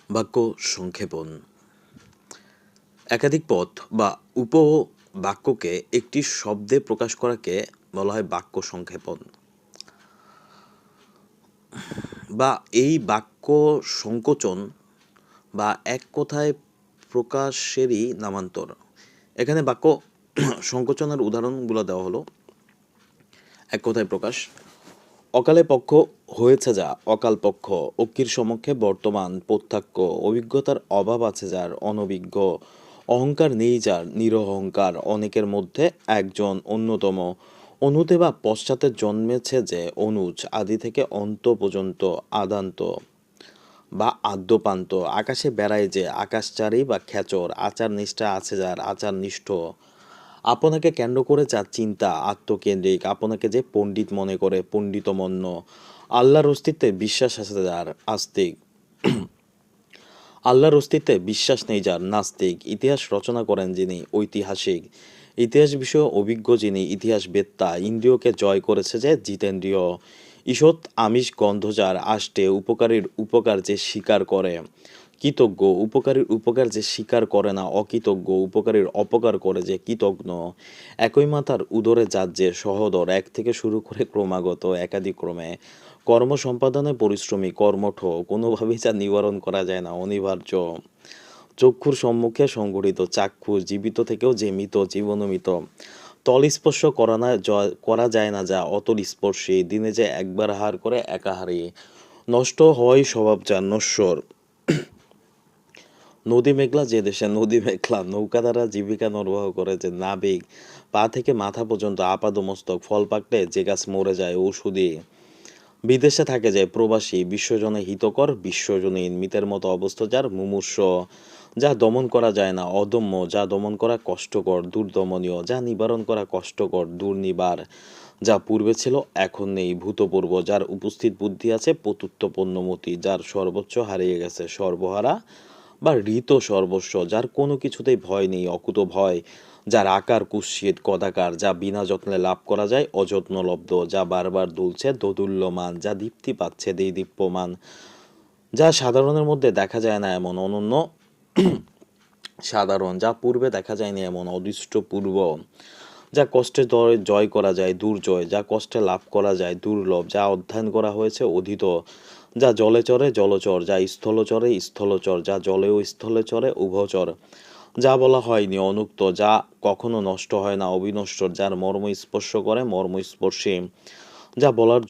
বাক্য সংক্ষেপণ। একাধিক পদ বা উপবাক্যকে একটি শব্দে প্রকাশ করাকে বলা হয় বাক্য সংক্ষেপণ, বা এই বাক্য সংকোচন বা এক কথায় প্রকাশেরই নামান্তর। এখানে বাক্য সংকোচনের উদাহরণগুলো দেওয়া হলো। এক কথায় প্রকাশ: অকালে পক্ষ হয়েছে যা, অকাল পক্ষ। অক্ষির সমক্ষে বর্তমান প্রত্যাখ্য। অভিজ্ঞতার অভাব আছে যার, অনভিজ্ঞ। অহংকার নেই যার, নিরহংকার। অনেকের মধ্যে একজন অন্যতম। অনুতে বা পশ্চাতে জন্মেছে যে, অনুজ। আদি থেকে অন্ত পর্যন্ত, আদান্ত বা আদ্যপান্ত। আকাশে বেড়ায় যে, আকাশচারী বা খেচর। আচার নিষ্ঠা আছে যার, আচার নিষ্ঠ। আপনাকে কেন্দ্র করে যার চিন্তা, আত্মকেন্দ্রিক। আপনাকে যে পণ্ডিত মনে করে, পণ্ডিতমন্য। আল্লাহর অস্তিত্বে বিশ্বাস আছে যার, আস্তিক। আল্লাহর অস্তিত্বে বিশ্বাস নেই যার, নাস্তিক। ইতিহাস রচনা করেন যিনি, ঐতিহাসিক। ইতিহাস বিষয়ে অভিজ্ঞ যিনি, ইতিহাসবেত্তা। ইন্দ্রিয়কে জয় করেছে যে, জিতেন্দ্রিয়। ঈষৎ আমিষ গন্ধ যার, আষ্টে। উপকারীর উপকার যে স্বীকার করে, কৃতজ্ঞ। উপকারীর উপকার যে স্বীকার করে না, অকৃতজ্ঞ। উপকারীর অপকার করে যে, কৃতজ্ঞ। একই মাতার উদরে যার যে, সহোদর। এক থেকে শুরু করে ক্রমাগত, একাদিক্রমে। কর্ম সম্পাদনে পরিশ্রমী, কর্মঠ। কোনোভাবেই যা নিবারণ করা যায় না, অনিবার্য। চক্ষুর সম্মুখে সংঘটিত, চাক্ষুষ। জীবিত থেকেও যে মৃত, জীবনমিত। তল স্পর্শ করা যায় না যা, অতল স্পর্শী। দিনে যে একবার আহার করে, একাহারী। নষ্ট হয় স্বভাব যার, নশ্বর। নদী মেঘলা যে দেশে, নদী মেঘলা। নৌকা দ্বারা জীবিকা নির্বাহ করে যে, নাবিক। পা থেকে মাথা পর্যন্ত আপাদমস্তক। ফল পাকলে যে গাছ মরে যায়, ঔষধি। বিদেশে থাকে যায়, প্রবাসী। বিশ্বজনে হিতকর, বিশ্বজনীন। মিতের মতো অবস্থা যার, মুমূর্ষ। যা দমন করা যায় না, অদম্য। যা দমন করা কষ্টকর, দুর্দমনীয়। যা নিবারণ করা কষ্টকর, দুর্নিবার। যা পূর্বে ছিল, এখন নেই, ভূতপূর্ব। যার উপস্থিত বুদ্ধি আছে, পতুত্বপন্নমতি। যার সর্বোচ্চ হারিয়ে গেছে, সর্বহারা বা ঋত সর্বস্ব। যার কোনো কিছুতেই ভয় নেই, অকুত ভয়। যার আকার কুৎসিত, কদাকার। যা বিনা যত্নে লাভ করা যায়, অযত্নলব্ধ। যা বারবার দুলছে, দোদুল্যমান। যা দীপ্তি পাচ্ছে, দেদীপ্যমান। যা সাধারণের মধ্যে দেখা যায় না এমন, অনন্য সাধারণ। যা পূর্বে দেখা যায়নি এমন, অদৃষ্টপূর্ব। যা কষ্টে জয় করা যায়, দুর্জয়। যা কষ্টে লাভ করা যায়, দুর্লভ। যা অধ্যয়ন করা হয়েছে, অধীত। যা জলে চরে, জলচর। যা স্থলচরে, স্থলচর। যা জলে ও স্থলে চরে, উভচর। যা বলা হয়নি, অনুক্ত। যা কখনো নষ্ট হয় না, অবিনশ্বর। যার মর্ম স্পর্শ করে, মর্মস্পর্শী। যা বলার